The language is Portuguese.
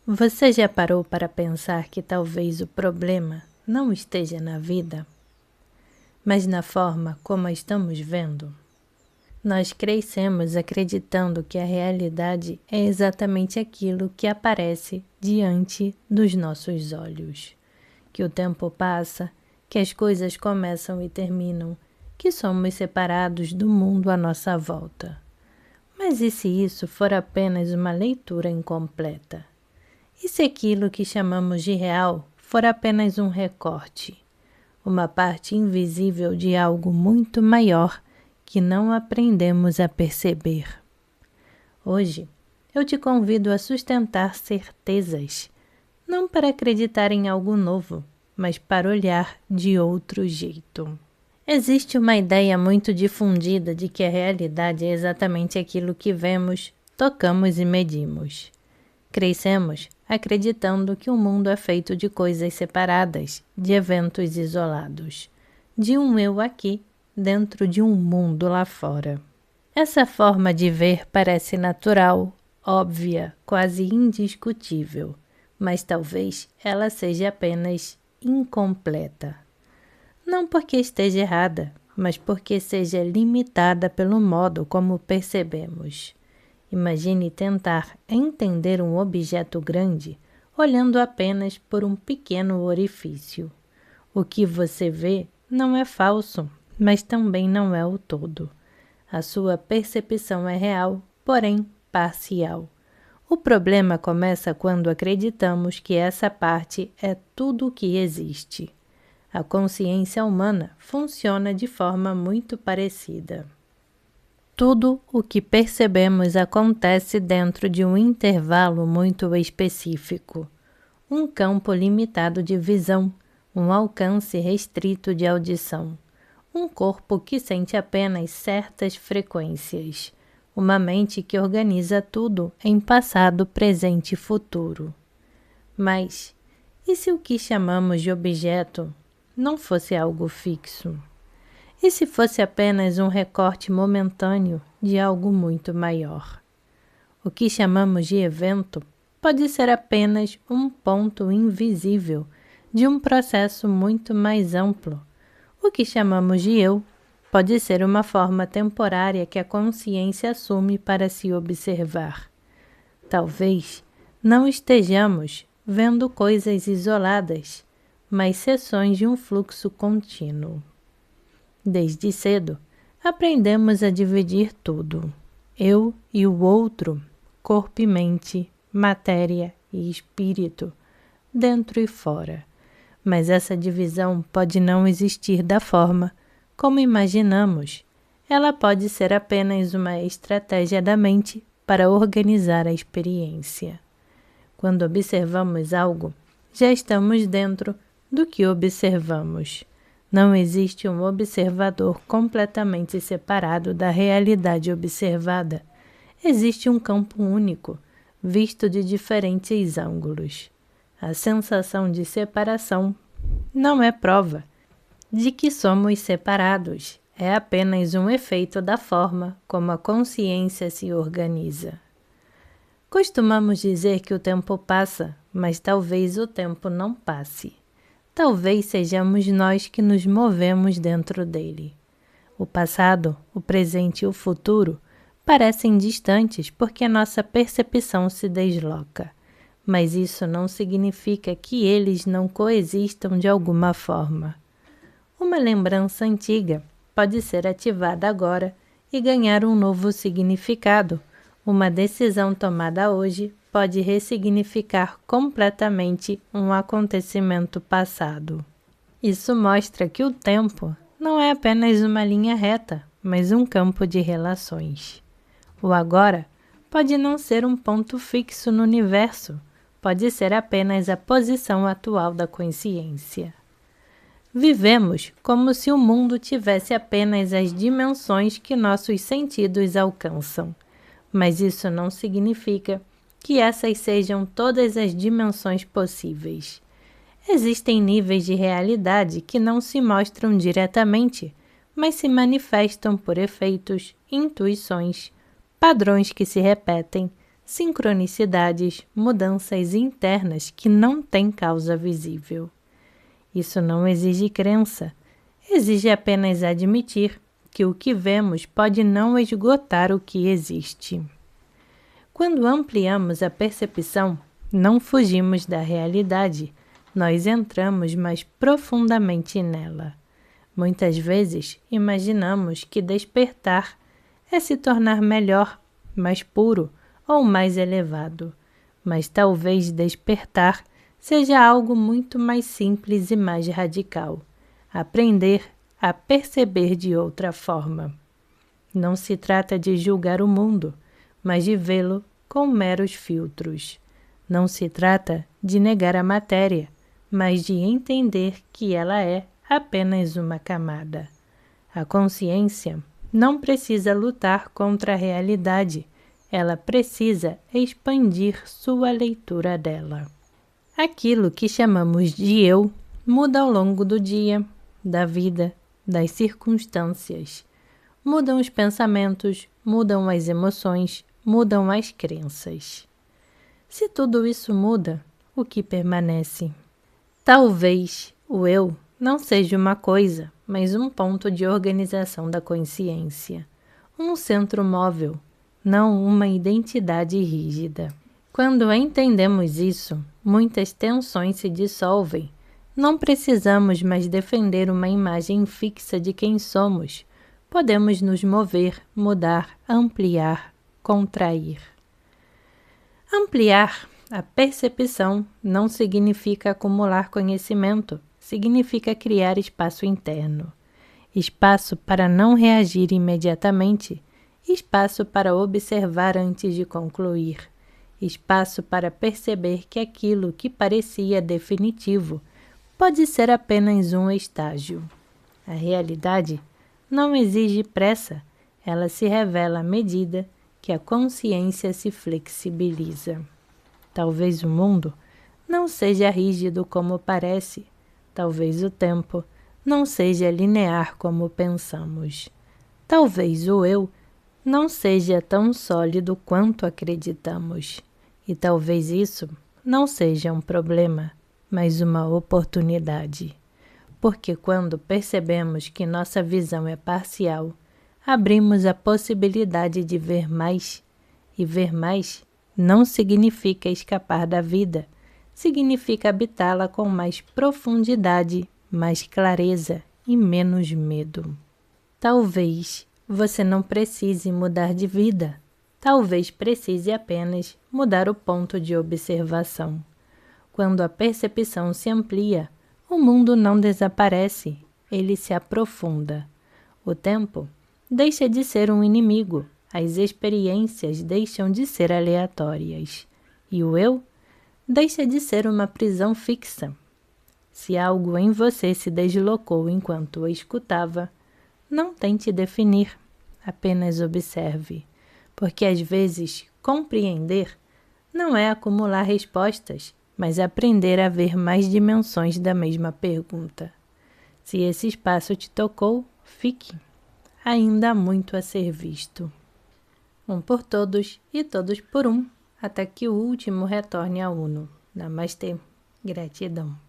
Você já parou para pensar que talvez o problema não esteja na vida, mas na forma como a estamos vendo? Nós crescemos acreditando que a realidade é exatamente aquilo que aparece diante dos nossos olhos. Que o tempo passa, que as coisas começam e terminam, que somos separados do mundo à nossa volta. Mas e se isso for apenas uma leitura incompleta? E se aquilo que chamamos de real for apenas um recorte, uma parte invisível de algo muito maior que não aprendemos a perceber? Hoje, eu te convido a sustentar certezas, não para acreditar em algo novo, mas para olhar de outro jeito. Existe uma ideia muito difundida de que a realidade é exatamente aquilo que vemos, tocamos e medimos. Crescemos acreditando que o mundo é feito de coisas separadas, de eventos isolados, de um eu aqui, dentro de um mundo lá fora. Essa forma de ver parece natural, óbvia, quase indiscutível, mas talvez ela seja apenas incompleta. Não porque esteja errada, mas porque seja limitada pelo modo como percebemos. Imagine tentar entender um objeto grande olhando apenas por um pequeno orifício. O que você vê não é falso, mas também não é o todo. A sua percepção é real, porém parcial. O problema começa quando acreditamos que essa parte é tudo o que existe. A consciência humana funciona de forma muito parecida. Tudo o que percebemos acontece dentro de um intervalo muito específico, um campo limitado de visão, um alcance restrito de audição, um corpo que sente apenas certas frequências, uma mente que organiza tudo em passado, presente e futuro. Mas, e se o que chamamos de objeto não fosse algo fixo? E se fosse apenas um recorte momentâneo de algo muito maior? O que chamamos de evento pode ser apenas um ponto invisível de um processo muito mais amplo. O que chamamos de eu pode ser uma forma temporária que a consciência assume para se observar. Talvez não estejamos vendo coisas isoladas, mas seções de um fluxo contínuo. Desde cedo, aprendemos a dividir tudo, eu e o outro, corpo e mente, matéria e espírito, dentro e fora. Mas essa divisão pode não existir da forma como imaginamos. Ela pode ser apenas uma estratégia da mente para organizar a experiência. Quando observamos algo, já estamos dentro do que observamos. Não existe um observador completamente separado da realidade observada. Existe um campo único, visto de diferentes ângulos. A sensação de separação não é prova de que somos separados, é apenas um efeito da forma como a consciência se organiza. Costumamos dizer que o tempo passa, mas talvez o tempo não passe. Talvez sejamos nós que nos movemos dentro dele. O passado, o presente e o futuro parecem distantes porque nossa percepção se desloca, mas isso não significa que eles não coexistam de alguma forma. Uma lembrança antiga pode ser ativada agora e ganhar um novo significado. Uma decisão tomada hoje pode ressignificar completamente um acontecimento passado. Isso mostra que o tempo não é apenas uma linha reta, mas um campo de relações. O agora pode não ser um ponto fixo no universo, pode ser apenas a posição atual da consciência. Vivemos como se o mundo tivesse apenas as dimensões que nossos sentidos alcançam, mas isso não significa que essas sejam todas as dimensões possíveis. Existem níveis de realidade que não se mostram diretamente, mas se manifestam por efeitos, intuições, padrões que se repetem, sincronicidades, mudanças internas que não têm causa visível. Isso não exige crença, exige apenas admitir que o que vemos pode não esgotar o que existe. Quando ampliamos a percepção, não fugimos da realidade, nós entramos mais profundamente nela. Muitas vezes, imaginamos que despertar é se tornar melhor, mais puro ou mais elevado, mas talvez despertar seja algo muito mais simples e mais radical. Aprender a perceber de outra forma. Não se trata de julgar o mundo, mas de vê-lo com meros filtros. Não se trata de negar a matéria, mas de entender que ela é apenas uma camada. A consciência não precisa lutar contra a realidade, ela precisa expandir sua leitura dela. Aquilo que chamamos de eu muda ao longo do dia, da vida, das circunstâncias. Mudam os pensamentos, mudam as emoções, mudam as crenças. Se tudo isso muda, o que permanece? Talvez o eu não seja uma coisa, mas um ponto de organização da consciência, um centro móvel, não uma identidade rígida. Quando entendemos isso, muitas tensões se dissolvem. Não precisamos mais defender uma imagem fixa de quem somos. Podemos nos mover, mudar, ampliar, contrair. Ampliar a percepção não significa acumular conhecimento, significa criar espaço interno. Espaço para não reagir imediatamente, espaço para observar antes de concluir, espaço para perceber que aquilo que parecia definitivo pode ser apenas um estágio. A realidade não exige pressa, ela se revela à medida que a consciência se flexibiliza. Talvez o mundo não seja rígido como parece, talvez o tempo não seja linear como pensamos. Talvez o eu não seja tão sólido quanto acreditamos. E talvez isso não seja um problema, mas uma oportunidade. Porque quando percebemos que nossa visão é parcial, abrimos a possibilidade de ver mais. E ver mais não significa escapar da vida, significa habitá-la com mais profundidade, mais clareza e menos medo. Talvez você não precise mudar de vida. Talvez precise apenas mudar o ponto de observação. Quando a percepção se amplia, o mundo não desaparece, ele se aprofunda. O tempo deixa de ser um inimigo, as experiências deixam de ser aleatórias, e o eu deixa de ser uma prisão fixa. Se algo em você se deslocou enquanto o escutava, não tente definir, apenas observe, porque às vezes compreender não é acumular respostas, mas aprender a ver mais dimensões da mesma pergunta. Se esse espaço te tocou, fique. Ainda há muito a ser visto. Um por todos e todos por um, até que o último retorne ao uno. Namastê. Gratidão.